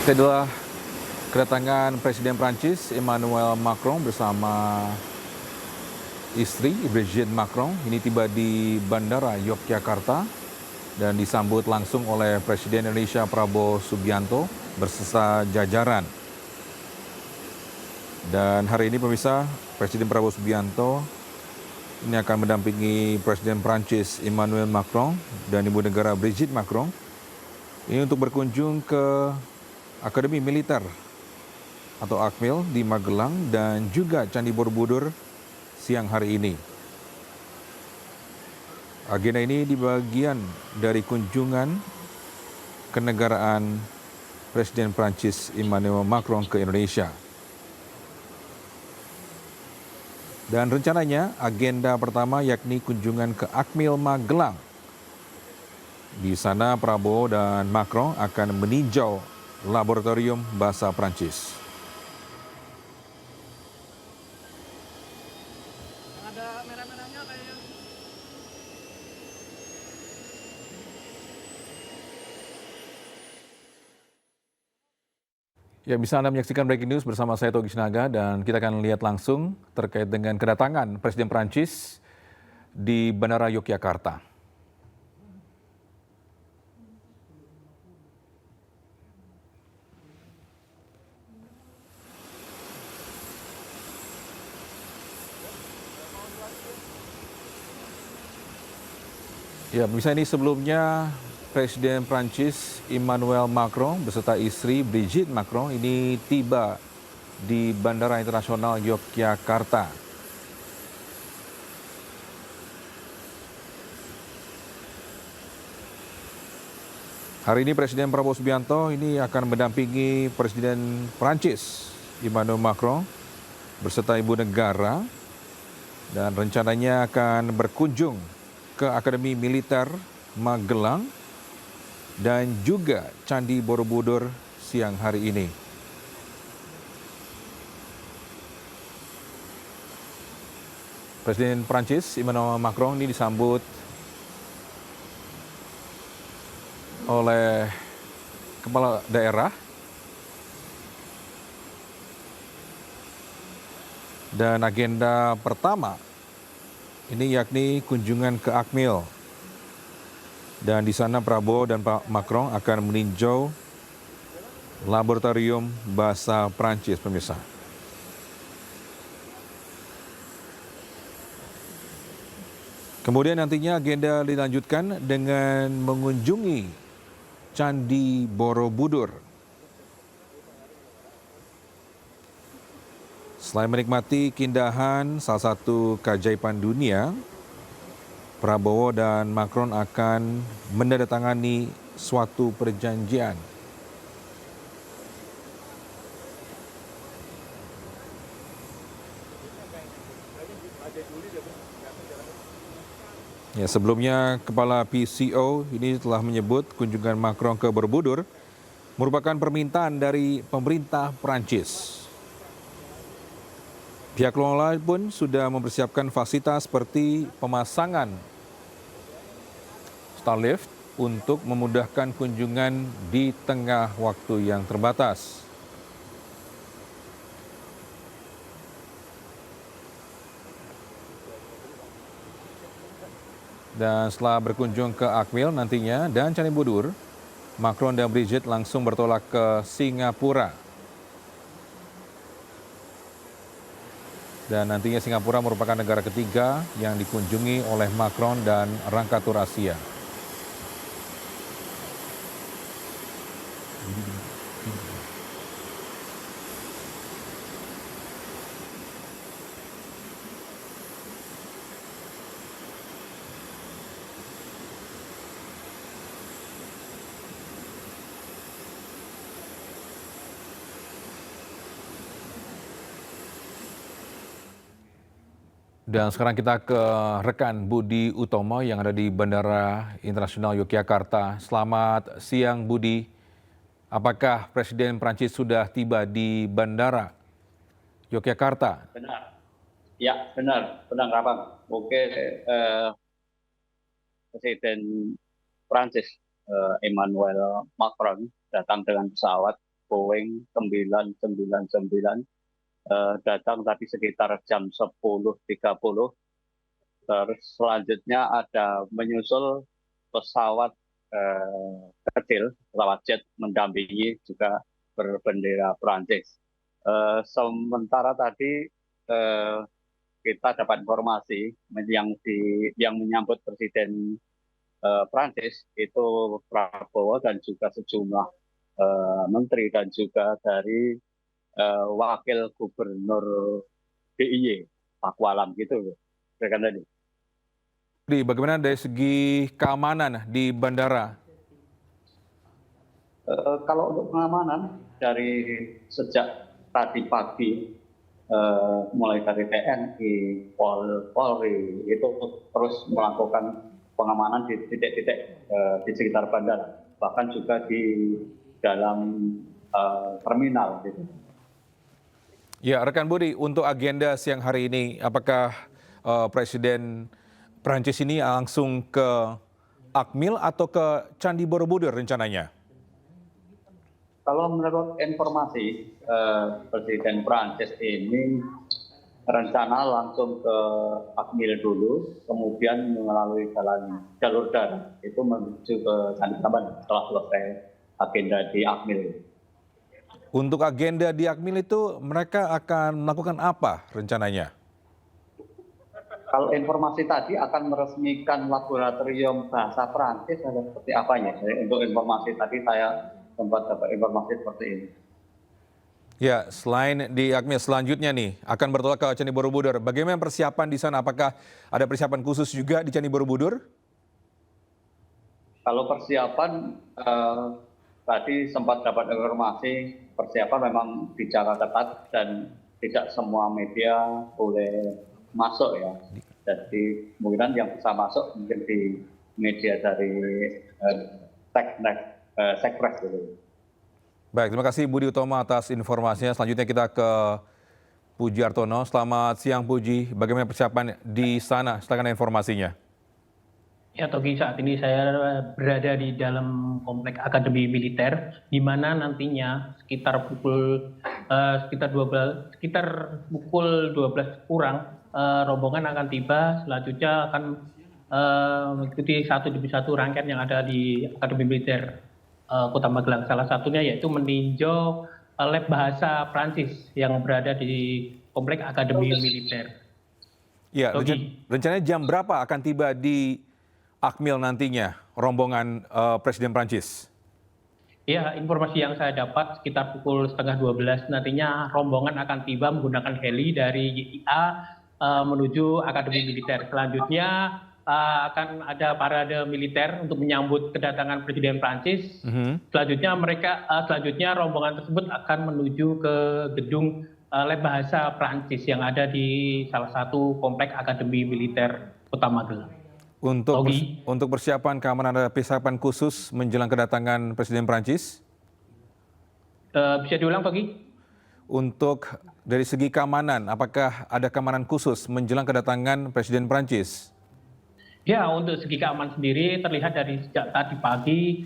Itulah kedatangan Presiden Prancis Emmanuel Macron bersama istri Brigitte Macron ini tiba di Bandara Yogyakarta dan disambut langsung oleh Presiden Indonesia Prabowo Subianto beserta jajaran. Dan hari ini pemirsa, Presiden Prabowo Subianto ini akan mendampingi Presiden Prancis Emmanuel Macron dan Ibu Negara Brigitte Macron ini untuk berkunjung ke Akademi Militer atau Akmil di Magelang dan juga Candi Borobudur siang hari ini. Agenda ini di bagian dari kunjungan kenegaraan Presiden Prancis Emmanuel Macron ke Indonesia. Dan rencananya agenda pertama yakni kunjungan ke Akmil Magelang. Di sana Prabowo dan Macron akan meninjau laboratorium bahasa Prancis. Ada merah-merahnya kayaknya. Ya, bisa Anda menyaksikan breaking news bersama saya Togi Sinaga dan kita akan lihat langsung terkait dengan kedatangan Presiden Prancis di Bandara Yogyakarta. Ya, bisa ini sebelumnya Presiden Prancis Emmanuel Macron beserta istri Brigitte Macron ini tiba di Bandara Internasional Yogyakarta. Hari ini Presiden Prabowo Subianto ini akan mendampingi Presiden Prancis Emmanuel Macron beserta Ibu Negara dan rencananya akan berkunjung ke Akademi Militer Magelang dan juga Candi Borobudur siang hari ini. Presiden Prancis Emmanuel Macron ini disambut oleh kepala daerah dan agenda pertama ini yakni kunjungan ke Akmil. Dan di sana Prabowo dan Pak Macron akan meninjau laboratorium bahasa Prancis, pemirsa. Kemudian nantinya agenda dilanjutkan dengan mengunjungi Candi Borobudur. Selain menikmati keindahan salah satu keajaiban dunia, Prabowo dan Macron akan menandatangani suatu perjanjian. Ya, sebelumnya Kepala PCO ini telah menyebut kunjungan Macron ke Borobudur merupakan permintaan dari pemerintah Prancis. Pihak pengelola pun sudah mempersiapkan fasilitas seperti pemasangan Starlift untuk memudahkan kunjungan di tengah waktu yang terbatas. Dan setelah berkunjung ke Akmil nantinya dan Candi Borobudur, Macron dan Brigitte langsung bertolak ke Singapura. Dan nantinya Singapura merupakan negara ketiga yang dikunjungi oleh Macron dan Rangkatur Asia. Dan sekarang kita ke rekan Budi Utomo yang ada di Bandara Internasional Yogyakarta. Selamat siang Budi. Apakah Presiden Prancis sudah tiba di Bandara Yogyakarta? Benar, ya benar Abang. Oke, Presiden Prancis Emmanuel Macron datang dengan pesawat Boeing 799 datang tadi sekitar jam 10.30. Terus selanjutnya ada menyusul pesawat kecil, pesawat jet mendampingi juga berbendera Prancis. Sementara tadi kita dapat informasi yang menyambut Presiden Prancis itu Prabowo dan juga sejumlah menteri dan juga dari wakil gubernur DIY Pakualam gitu, rekan tadi. Bagaimana dari segi keamanan di bandara? Kalau untuk pengamanan dari sejak tadi pagi, mulai dari TNI, Polri itu terus melakukan pengamanan di titik-titik di sekitar bandara, bahkan juga di dalam terminal. Gitu. Ya, rekan Budi, untuk agenda siang hari ini, apakah Presiden Prancis ini langsung ke Akmil atau ke Candi Borobudur rencananya? Kalau menurut informasi, Presiden Prancis ini rencana langsung ke Akmil dulu, kemudian melalui jalur darat itu menuju ke Candi Prambanan setelah selesai agenda di Akmil. Untuk agenda di Akmil itu mereka akan melakukan apa rencananya? Kalau informasi tadi akan meresmikan laboratorium bahasa Prancis atau seperti apanya? Untuk informasi tadi saya sempat dapat informasi seperti ini. Ya, selain di Akmil selanjutnya nih akan bertolak ke Candi Borobudur. Bagaimana persiapan di sana? Apakah ada persiapan khusus juga di Candi Borobudur? Kalau persiapan tadi sempat dapat informasi persiapan memang dijaga ketat dan tidak semua media boleh masuk ya. Jadi kemungkinan yang bisa masuk mungkin di media dari Sekpres gitu. Baik, terima kasih Budi Utomo atas informasinya. Selanjutnya kita ke Puji Artono. Selamat siang Puji, bagaimana persiapan di sana? Silakan informasinya. Ya, Togi, saat ini saya berada di dalam komplek Akademi Militer, di mana nantinya sekitar pukul 12 kurang rombongan akan tiba. Selanjutnya akan mengikuti satu demi satu rangkaian yang ada di Akademi Militer Kota Magelang. Salah satunya yaitu meninjau lab bahasa Prancis yang berada di komplek Akademi Militer. Ya, rencananya jam berapa akan tiba di Akmil nantinya rombongan Presiden Prancis? Ya, informasi yang saya dapat sekitar pukul 11:30 nantinya rombongan akan tiba menggunakan heli dari YIA menuju Akademi Militer. Selanjutnya akan ada parade militer untuk menyambut kedatangan Presiden Prancis. Selanjutnya rombongan tersebut akan menuju ke gedung lab bahasa Prancis yang ada di salah satu komplek Akademi Militer Kota Magelang. Untuk persiapan keamanan, ada persiapan khusus menjelang kedatangan Presiden Prancis? Bisa diulang, Togi? Untuk dari segi keamanan, apakah ada keamanan khusus menjelang kedatangan Presiden Prancis? Ya, untuk segi keamanan sendiri terlihat dari sejak tadi pagi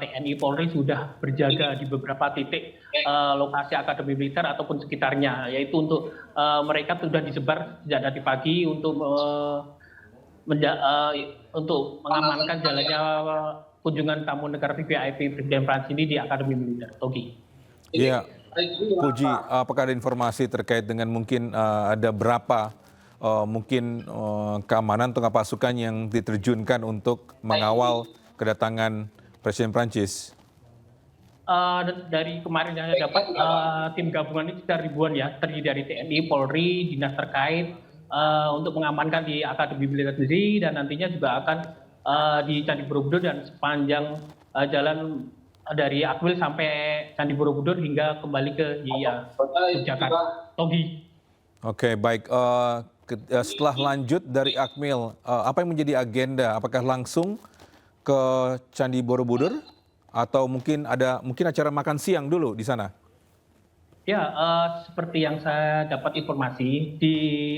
TNI Polri sudah berjaga di beberapa titik lokasi Akademi Militer ataupun sekitarnya, yaitu untuk mereka sudah disebar sejak tadi pagi untuk mengamankan jalannya kunjungan tamu negara VIP Presiden Prancis ini di Akademi Militer. Togi. Ya, Puji, apakah ada informasi terkait dengan mungkin ada berapa keamanan atau pasukan yang diterjunkan untuk mengawal kedatangan Presiden Prancis? Dari kemarin yang saya dapat, tim gabungan ini sekitar ribuan ya, terdiri dari TNI, Polri, dinas terkait, untuk mengamankan di Akademi Militer sendiri, dan nantinya juga akan di Candi Borobudur dan sepanjang jalan dari Akmil sampai Candi Borobudur hingga kembali ke Yogyakarta. Togi. Oke, baik. Setelah lanjut dari Akmil, apa yang menjadi agenda? Apakah langsung ke Candi Borobudur atau mungkin ada acara makan siang dulu di sana? Ya, seperti yang saya dapat informasi,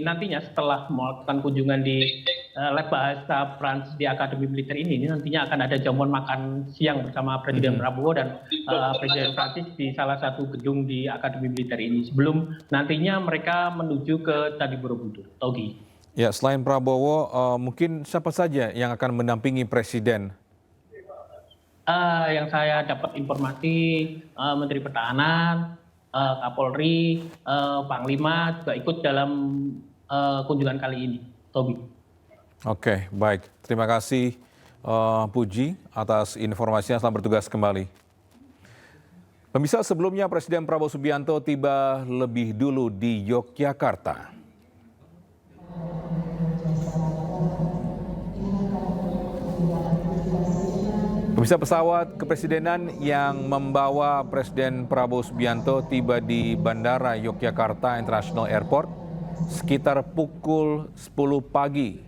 nantinya setelah melakukan kunjungan di lab bahasa Prancis di Akademi Militer ini nantinya akan ada jamuan makan siang bersama Presiden Prabowo dan Presiden Prancis di salah satu gedung di Akademi Militer ini sebelum nantinya mereka menuju ke Candi Borobudur. Togi. Ya, selain Prabowo, mungkin siapa saja yang akan mendampingi Presiden? Yang saya dapat informasi Menteri Pertahanan, Kapolri, Panglima juga ikut dalam kunjungan kali ini. Tobi. Oke, baik. Terima kasih Puji atas informasinya. Selamat bertugas kembali. Pemirsa, sebelumnya Presiden Prabowo Subianto tiba lebih dulu di Yogyakarta. Pemirsa, pesawat kepresidenan yang membawa Presiden Prabowo Subianto tiba di Bandara Yogyakarta International Airport sekitar pukul 10 pagi.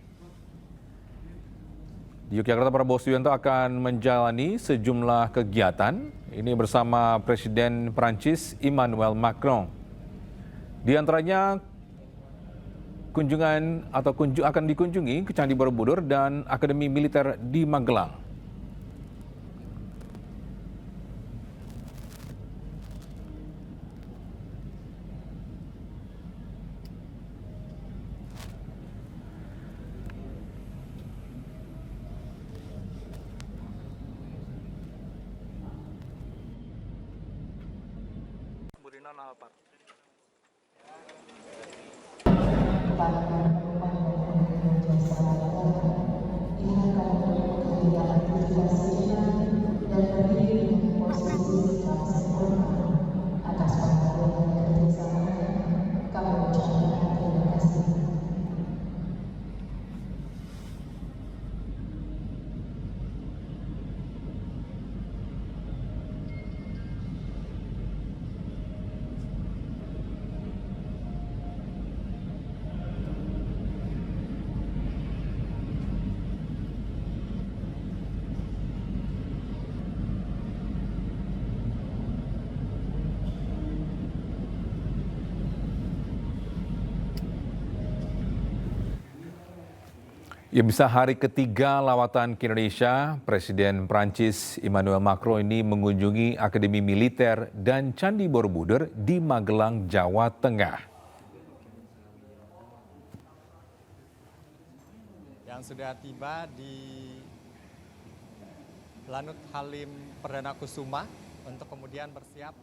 Di Yogyakarta, Prabowo Subianto akan menjalani sejumlah kegiatan, ini bersama Presiden Prancis Emmanuel Macron. Di antaranya akan dikunjungi ke Candi Borobudur dan Akademi Militer di Magelang. Ya, bisa hari ketiga lawatan ke Indonesia, Presiden Prancis Emmanuel Macron ini mengunjungi Akademi Militer dan Candi Borobudur di Magelang, Jawa Tengah. Yang sudah tiba di Lanut Halim Perdana Kusuma untuk kemudian bersiap.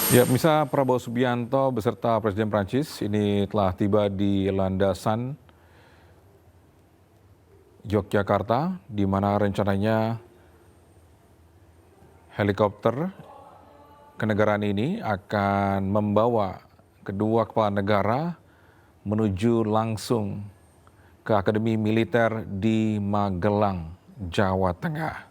Ya, pemirsa, Prabowo Subianto beserta Presiden Prancis ini telah tiba di landasan Yogyakarta, di mana rencananya helikopter kenegaraan ini akan membawa kedua kepala negara menuju langsung ke Akademi Militer di Magelang, Jawa Tengah.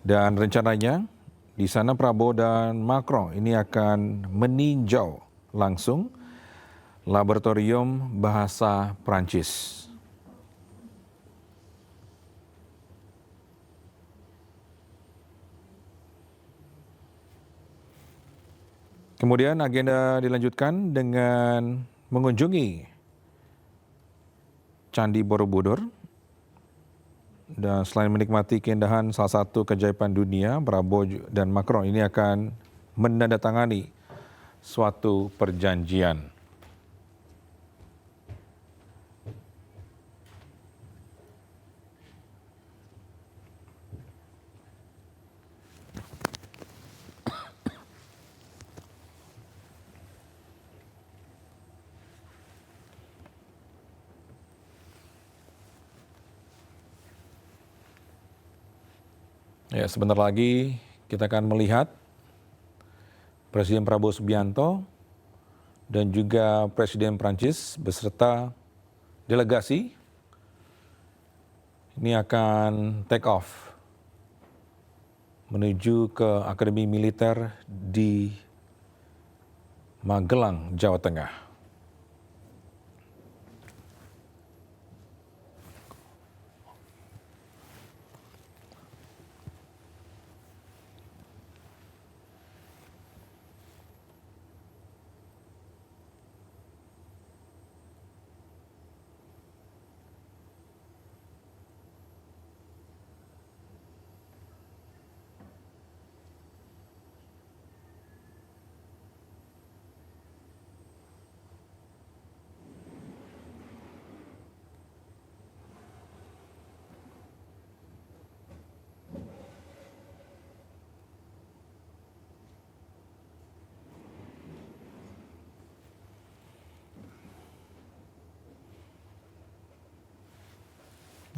Dan rencananya di sana Prabowo dan Macron ini akan meninjau langsung laboratorium bahasa Prancis. Kemudian agenda dilanjutkan dengan mengunjungi Candi Borobudur. Dan selain menikmati keindahan salah satu keajaiban dunia, Prabowo dan Macron ini akan menandatangani suatu perjanjian. Ya, sebentar lagi kita akan melihat Presiden Prabowo Subianto dan juga Presiden Prancis beserta delegasi ini akan take off menuju ke Akademi Militer di Magelang, Jawa Tengah.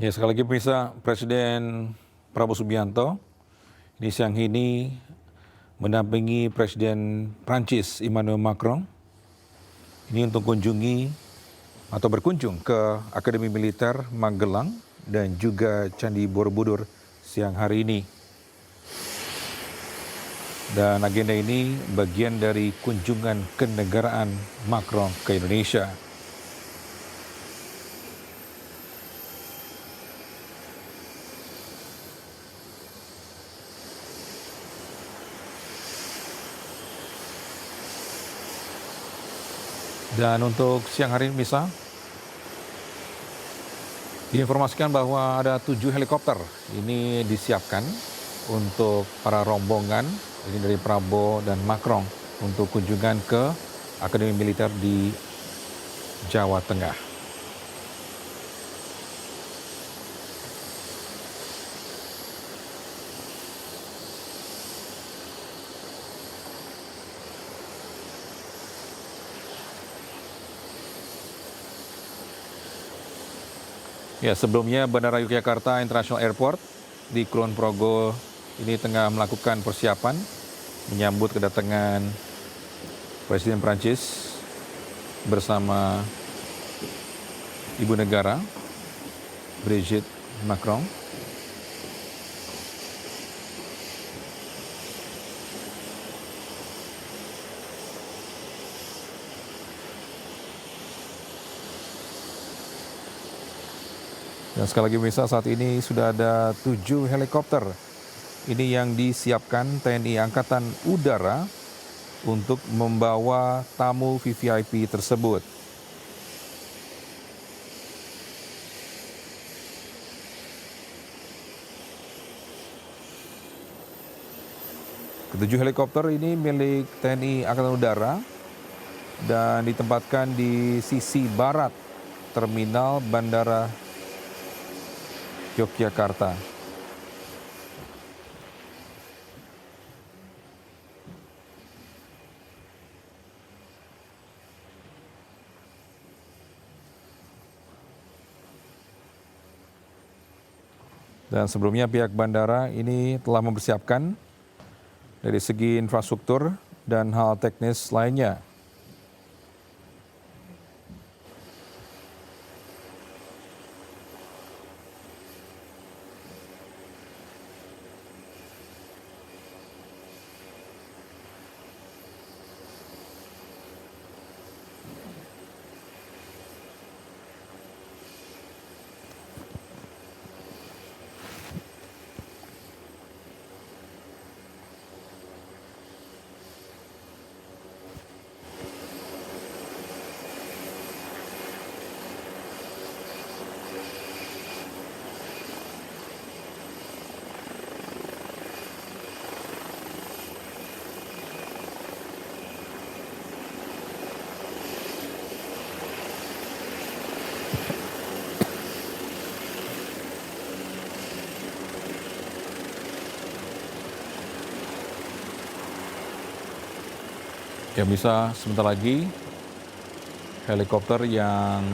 Ya, sekali lagi pemirsa, Presiden Prabowo Subianto ini siang ini mendampingi Presiden Prancis Emmanuel Macron ini untuk kunjungi atau berkunjung ke Akademi Militer Magelang dan juga Candi Borobudur siang hari ini. Dan agenda ini bagian dari kunjungan kenegaraan Macron ke Indonesia. Dan untuk siang hari ini bisa diinformasikan bahwa ada 7 helikopter ini disiapkan untuk para rombongan ini dari Prabowo dan Macron untuk kunjungan ke Akademi Militer di Jawa Tengah. Ya, sebelumnya Bandara Yogyakarta International Airport di Kulon Progo ini tengah melakukan persiapan menyambut kedatangan Presiden Prancis bersama Ibu Negara Brigitte Macron. Dan sekali lagi pemirsa, saat ini sudah ada 7 helikopter ini yang disiapkan TNI Angkatan Udara untuk membawa tamu VVIP tersebut. Ketujuh helikopter ini milik TNI Angkatan Udara dan ditempatkan di sisi barat terminal Bandara Yogyakarta. Dan sebelumnya pihak bandara ini telah mempersiapkan dari segi infrastruktur dan hal teknis lainnya. Ya, bisa sebentar lagi helikopter yang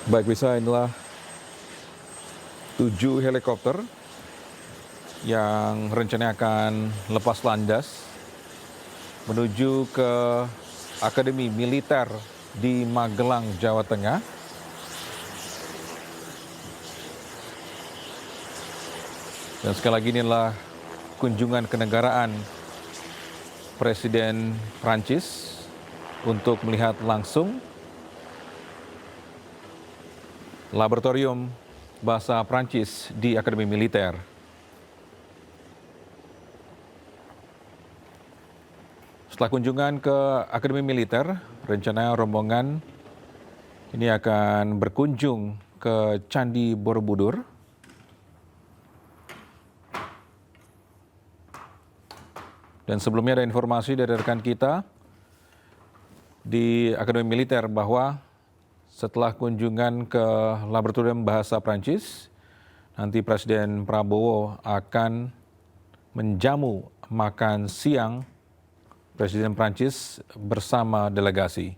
baik, bisa inilah 7 helikopter yang rencananya akan lepas landas menuju ke Akademi Militer di Magelang, Jawa Tengah. Dan sekali lagi inilah kunjungan kenegaraan Presiden Prancis untuk melihat langsung Laboratorium Bahasa Prancis di Akademi Militer. Setelah kunjungan ke Akademi Militer, rencana rombongan ini akan berkunjung ke Candi Borobudur. Dan sebelumnya ada informasi dari rekan kita di Akademi Militer bahwa setelah kunjungan ke Laboratorium Bahasa Prancis, nanti Presiden Prabowo akan menjamu makan siang Presiden Prancis bersama delegasi.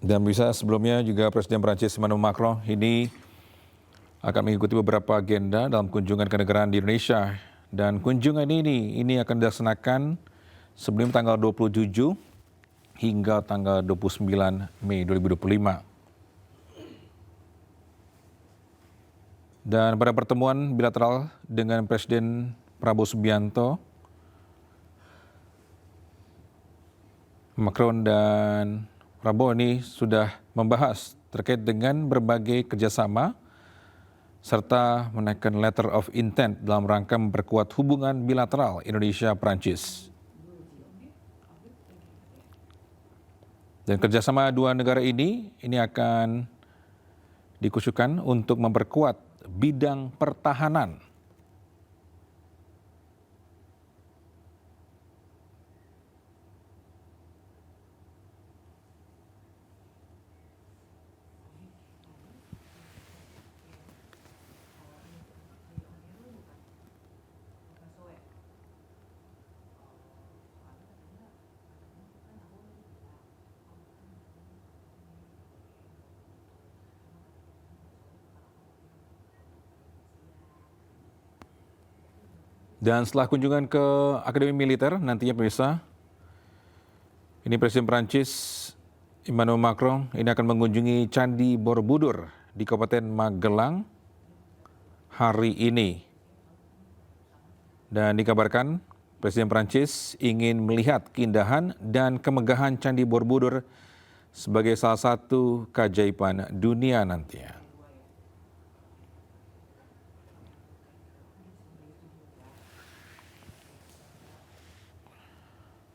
Dan bisa sebelumnya juga Presiden Prancis Emmanuel Macron ini akan mengikuti beberapa agenda dalam kunjungan kenegaraan di Indonesia. Dan kunjungan ini akan dilaksanakan sebelum tanggal 27 hingga tanggal 29 Mei 2025. Dan pada pertemuan bilateral dengan Presiden Prabowo Subianto, Macron dan Prabowo ini sudah membahas terkait dengan berbagai kerjasama serta menaikkan letter of intent dalam rangka memperkuat hubungan bilateral Indonesia-Prancis. Dan kerjasama dua negara ini akan dikhususkan untuk memperkuat bidang pertahanan. Dan setelah kunjungan ke Akademi Militer, nantinya pemirsa, ini Presiden Prancis Emmanuel Macron ini akan mengunjungi Candi Borobudur di Kabupaten Magelang hari ini. Dan dikabarkan Presiden Prancis ingin melihat keindahan dan kemegahan Candi Borobudur sebagai salah satu keajaiban dunia nantinya.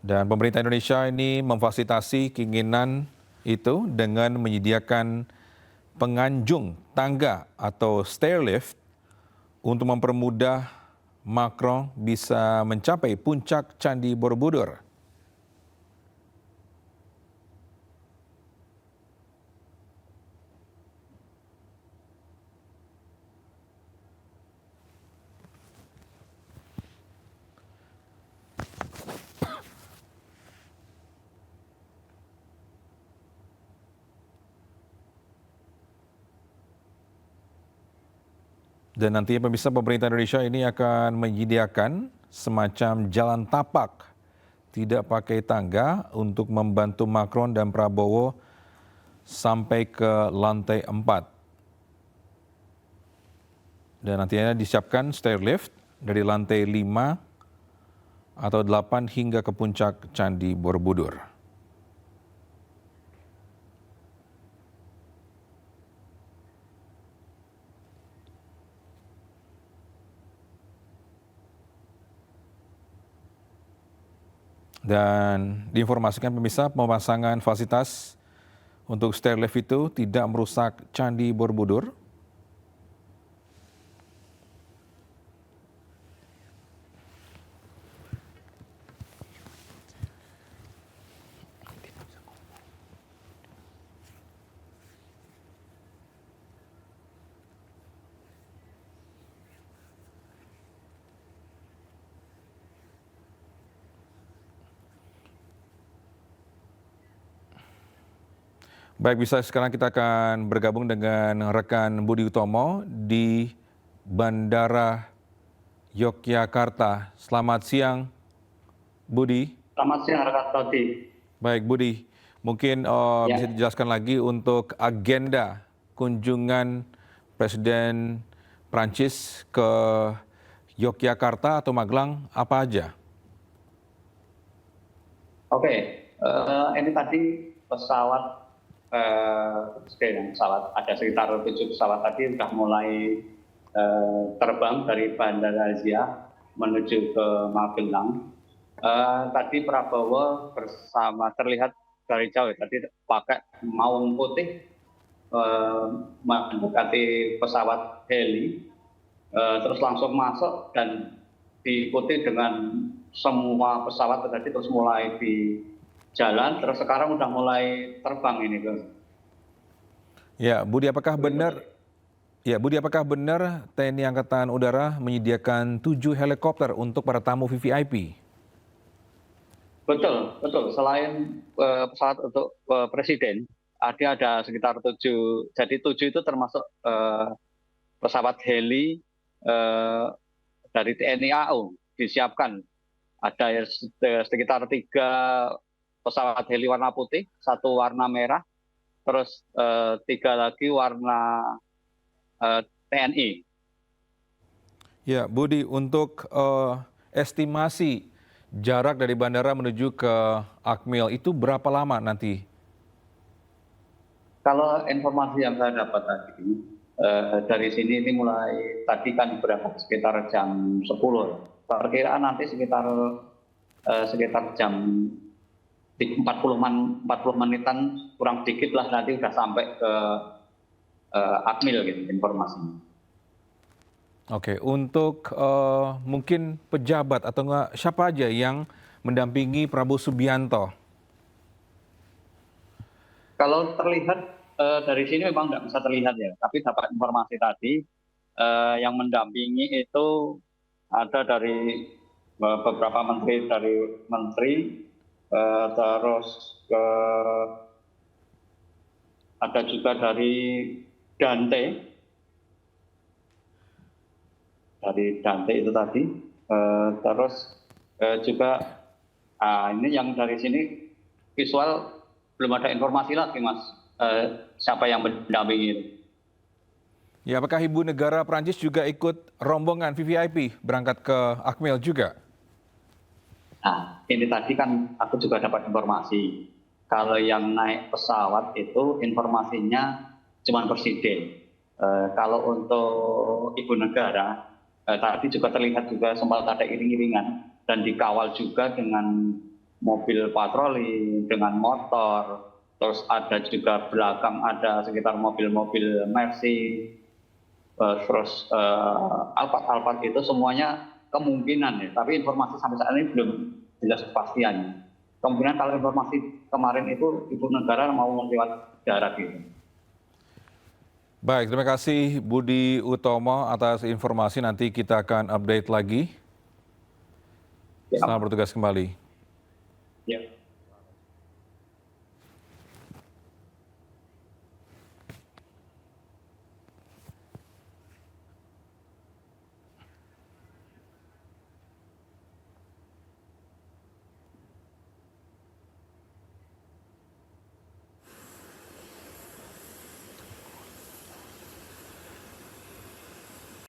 Dan pemerintah Indonesia ini memfasilitasi keinginan itu dengan menyediakan penganjung tangga atau stairlift untuk mempermudah Macron bisa mencapai puncak Candi Borobudur. Dan nantinya pemirsa, pemerintah Indonesia ini akan menyediakan semacam jalan tapak tidak pakai tangga untuk membantu Macron dan Prabowo sampai ke lantai 4. Dan nantinya disiapkan stairlift dari lantai 5 atau 8 hingga ke puncak Candi Borobudur. Dan diinformasikan pemirsa, pemasangan fasilitas untuk stairlift itu tidak merusak Candi Borobudur. Baik, bisa sekarang kita akan bergabung dengan rekan Budi Utomo di Bandara Yogyakarta. Selamat siang, Budi. Selamat siang, rekan Todi. Baik, Budi. Mungkin bisa dijelaskan lagi untuk agenda kunjungan Presiden Prancis ke Yogyakarta atau Magelang apa aja? Oke, ini tadi pesawat ada sekitar 7 pesawat tadi sudah mulai terbang dari Bandara Asia menuju ke Magelang. Tadi Prabowo bersama terlihat dari jauh tadi pakai maung putih mendekati pesawat heli, terus langsung masuk dan diikuti dengan semua pesawat tadi terus mulai di jalan, terus sekarang udah mulai terbang ini, Gus. Ya, Budi, apakah benar? Ya, Budi, apakah benar TNI Angkatan Udara menyediakan 7 helikopter untuk para tamu VVIP? Betul, betul. Selain pesawat untuk presiden, ada sekitar 7. Jadi 7 itu termasuk pesawat heli dari TNI AU disiapkan. Ada sekitar 3 pesawat heli warna putih, 1 warna merah, terus 3 lagi warna TNI. Ya, Budi, untuk estimasi jarak dari bandara menuju ke Akmil itu berapa lama nanti? Kalau informasi yang saya dapat tadi, dari sini ini mulai tadi kan berangkat sekitar jam 10. Perkiraan nanti sekitar jam 40 menitan kurang dikit lah nanti udah sampai ke Akmil gitu informasinya. Oke, untuk mungkin pejabat atau enggak siapa aja yang mendampingi Prabowo Subianto? Kalau terlihat dari sini memang nggak bisa terlihat ya, tapi dapat informasi tadi yang mendampingi itu ada dari beberapa menteri terus ada juga dari Dante itu tadi, terus juga ini yang dari sini visual belum ada informasi lagi, Mas, siapa yang mendampingi itu. Ya, apakah Ibu Negara Prancis juga ikut rombongan VVIP berangkat ke Akmil juga? Nah, ini tadi kan aku juga dapat informasi. Kalau yang naik pesawat itu informasinya cuma presiden. Kalau untuk Ibu Negara, tadi juga terlihat juga sempat ada iring-iringan dan dikawal juga dengan mobil patroli, dengan motor. Terus ada juga belakang ada sekitar mobil-mobil Mercy, terus Alphard itu semuanya kemungkinan ya, tapi informasi sampai saat ini belum jelas kepastiannya. Kemungkinan kalau informasi kemarin itu Ibu Negara mau lewat darat gitu. Baik, terima kasih Budi Utomo atas informasi, nanti kita akan update lagi. Ya. Selamat bertugas kembali. Ya.